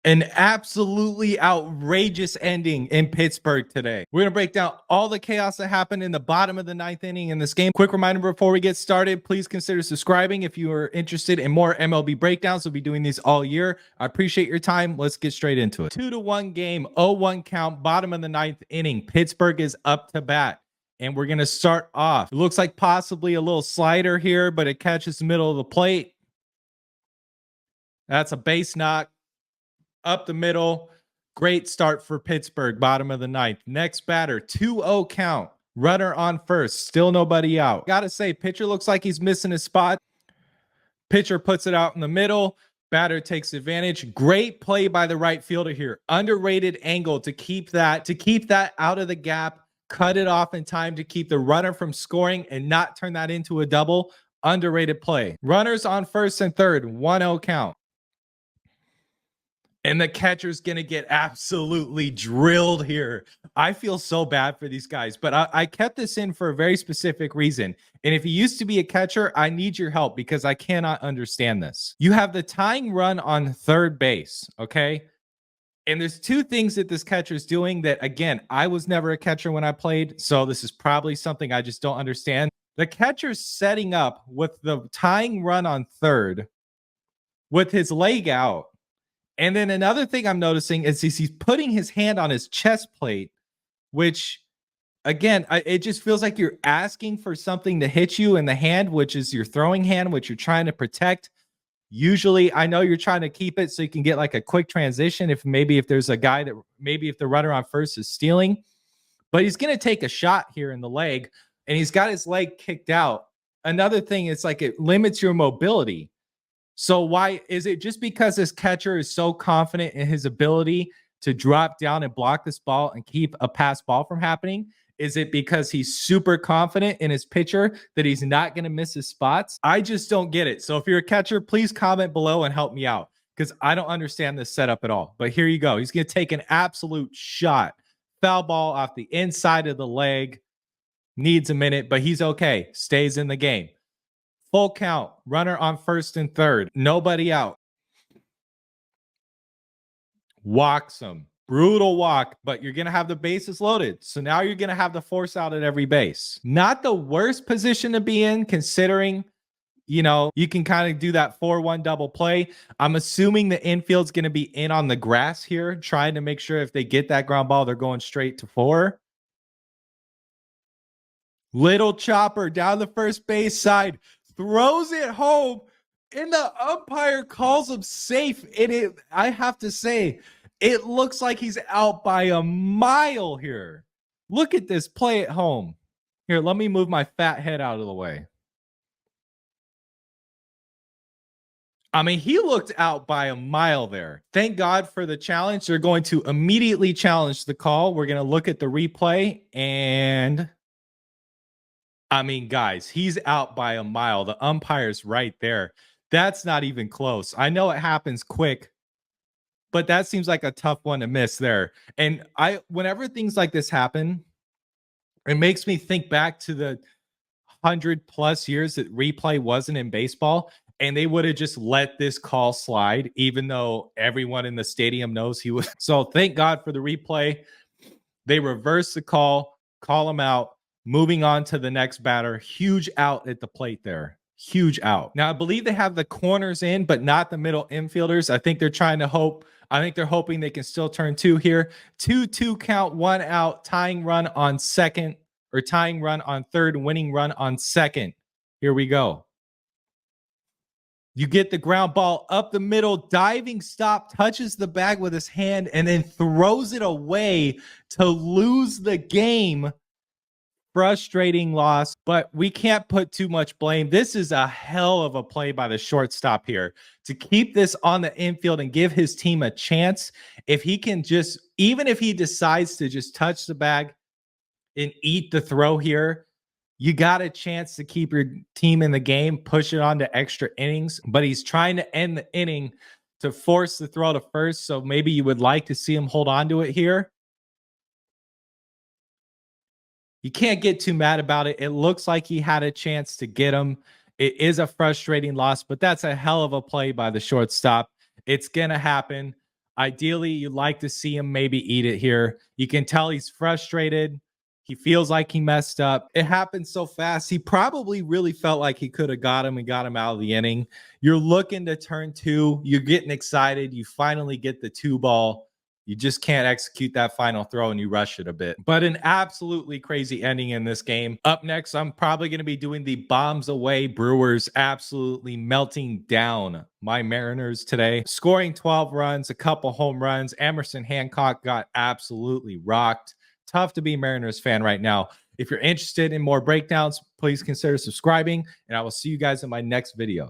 An absolutely outrageous ending in Pittsburgh today. We're going to break down all the chaos that happened in the bottom of the ninth inning in this game. Quick reminder before we get started, please consider subscribing if you are interested in more MLB breakdowns. We'll be doing these all year. I appreciate your time. Let's get straight into it. 2-1 game, 0-1 count, bottom of the ninth inning. Pittsburgh is up to bat. And we're going to start off. It looks like possibly a little slider here, but it catches the middle of the plate. That's a base knock. Up the middle. Great start for Pittsburgh, bottom of the ninth. Next batter, 2-0 count. Runner on first. Still nobody out. Gotta say, pitcher looks like he's missing his spot. Pitcher puts it out in the middle. Batter takes advantage. Great play by the right fielder here. Underrated angle to keep that out of the gap. Cut it off in time to keep the runner from scoring and not turn that into a double. Underrated play. Runners on first and third. 1-0 count. And the catcher's going to get absolutely drilled here. I feel so bad for these guys, but I kept this in for a very specific reason. And if you used to be a catcher, I need your help because I cannot understand this. You have the tying run on third base, okay? And there's two things that this catcher is doing that, again, I was never a catcher when I played, so this is probably something I just don't understand. The catcher's setting up with the tying run on third with his leg out. And then another thing I'm noticing is he's putting his hand on his chest plate, which, again, it just feels like you're asking for something to hit you in the hand, which is your throwing hand, which you're trying to protect. Usually, I know you're trying to keep it so you can get like a quick transition if there's a guy that maybe if the runner on first is stealing. But he's going to take a shot here in the leg, and he's got his leg kicked out. Another thing is like it limits your mobility. So why is it just because this catcher is so confident in his ability to drop down and block this ball and keep a pass ball from happening? Is it because he's super confident in his pitcher that he's not going to miss his spots? I just don't get it. So if you're a catcher, please comment below and help me out because I don't understand this setup at all. But here you go. He's going to take an absolute shot. Foul ball off the inside of the leg. Needs a minute, but he's okay. Stays in the game. Full count, runner on first and third. Nobody out. Walks him. Brutal walk, but you're going to have the bases loaded. So now you're going to have the force out at every base. Not the worst position to be in considering, you can kind of do that 4-1 double play. I'm assuming the infield's going to be in on the grass here, trying to make sure if they get that ground ball, they're going straight to 4. Little chopper down the first base side. Throws it home, and the umpire calls him safe. And I have to say, it looks like he's out by a mile here. Look at this play at home. Here, let me move my fat head out of the way. I mean, he looked out by a mile there. Thank God for the challenge. They're going to immediately challenge the call. We're going to look at the replay and... I mean, guys, he's out by a mile. The umpire's right there. That's not even close. I know it happens quick, but that seems like a tough one to miss there. And whenever things like this happen, it makes me think back to the 100+ years that replay wasn't in baseball, and they would have just let this call slide, even though everyone in the stadium knows he was. So thank God for the replay. They reverse the call him out. Moving on to the next batter. Huge out at the plate there. Huge out. Now, I believe they have the corners in, but not the middle infielders. I think they're hoping they can still turn 2 here. 2-2 count, 1 out, tying run on second, or tying run on third, winning run on second. Here we go. You get the ground ball up the middle, diving stop, touches the bag with his hand, and then throws it away to lose the game. Frustrating loss, but we can't put too much blame. This is a hell of a play by the shortstop here to keep this on the infield and give his team a chance. If he can even if he decides to just touch the bag and eat the throw here, you got a chance to keep your team in the game, push it on to extra innings, but he's trying to end the inning to force the throw to first. So maybe you would like to see him hold on to it here. You can't get too mad about it. It looks like he had a chance to get him. It is a frustrating loss, but that's a hell of a play by the shortstop. It's going to happen. Ideally, you'd like to see him maybe eat it here. You can tell he's frustrated. He feels like he messed up. It happened so fast. He probably really felt like he could have got him and got him out of the inning. You're looking to turn two. You're getting excited. You finally get the two ball. You just can't execute that final throw and you rush it a bit. But an absolutely crazy ending in this game. Up next, I'm probably going to be doing the bombs away Brewers absolutely melting down my Mariners today, scoring 12 runs, a couple home runs. Emerson Hancock got absolutely rocked. Tough to be a Mariners fan right now. If you're interested in more breakdowns, please consider subscribing, and I will see you guys in my next video.